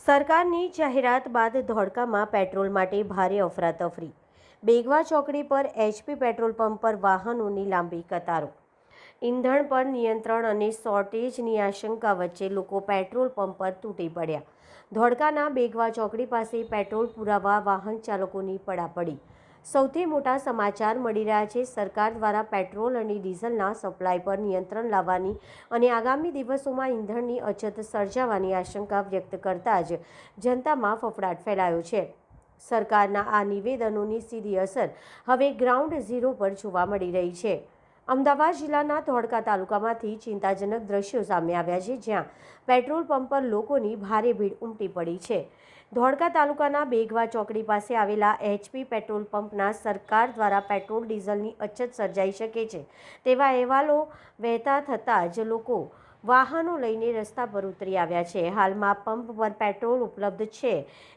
સરકારની જાહેરાત બાદ ધોળકામાં પેટ્રોલ માટે ભારે અફરાતફરી। બેગવા ચોકડી પર એચપી પેટ્રોલ પંપ પર વાહનોની લાંબી કતારો। ઈંધણ પર નિયંત્રણ અને શોર્ટેજની આશંકા વચ્ચે લોકો પેટ્રોલ પંપ પર તૂટી પડ્યા। ધોળકાના બેગવા ચોકડી પાસે પેટ્રોલ પુરાવા વાહન ચાલકોની પડાપડી। સૌથી મોટા સમાચાર મળી રહ્યા છે। સરકાર દ્વારા પેટ્રોલ અને ડીઝલના સપ્લાય પર નિયંત્રણ લાવવાની અને આગામી દિવસોમાં ઈંધણની અછત સર્જાવાની આશંકા વ્યક્ત કરતા જ જનતામાં ફફડાટ ફેલાયો છે। સરકારના આ નિવેદનોની સીધી અસર હવે ગ્રાઉન્ડ ઝીરો પર જોવા મળી રહી છે। અમદાવાદ જિલ્લાના ધોળકા તાલુકામાંથી ચિંતાજનક દ્રશ્યો સામે આવ્યા છે, જ્યાં પેટ્રોલ પંપ પર લોકોની ભારે ભીડ ઉમટી પડી છે। ધોળકા તાલુકાના બેગવા ચોકડી પાસે આવેલા એચપી પેટ્રોલ પંપના સરકાર દ્વારા પેટ્રોલ ડીઝલની અછત સર્જાઈ શકે છે તેવા અહેવાલો વહેતા થતાં જ લોકો વાહનો લઈને રસ્તા પર ઉતરી આવ્યા છે। હાલમાં પંપ પર પેટ્રોલ ઉપલબ્ધ છે,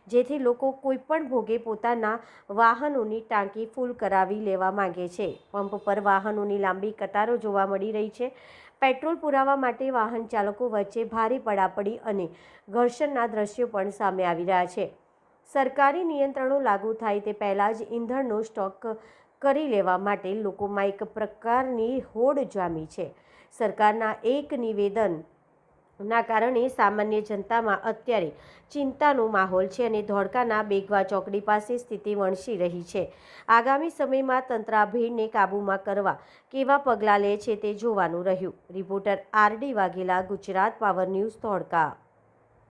જેથી લોકો કોઈપણ ભોગે પોતાના વાહનોની ટાંકી ફૂલ કરાવી લેવા માંગે છે। પંપ પર વાહનોની લાંબી કતારો જોવા મળી રહી છે। પેટ્રોલ પુરાવા માટે વાહન ચાલકો વચ્ચે ભારે પડાપડી અને ઘર્ષણના દ્રશ્યો પણ સામે આવી રહ્યા છે। સરકારી નિયંત્રણો લાગુ થાય તે પહેલાં જ ઈંધણનો સ્ટોક કરી લેવા માટે લોકોમાં એક પ્રકારની હોડ જામી છે। સરકારના એક નિવેદનના કારણે સામાન્ય જનતામાં અત્યારે ચિંતાનો માહોલ છે અને ધોળકાના બેગવા ચોકડી પાસે સ્થિતિ વણસી રહી છે। આગામી સમયમાં તંત્ર આ ભીડને કાબૂમાં કરવા કેવા પગલાં લે છે તે જોવાનું રહ્યું। Reporter RD Vaghela, Gujarat power news, Dholka.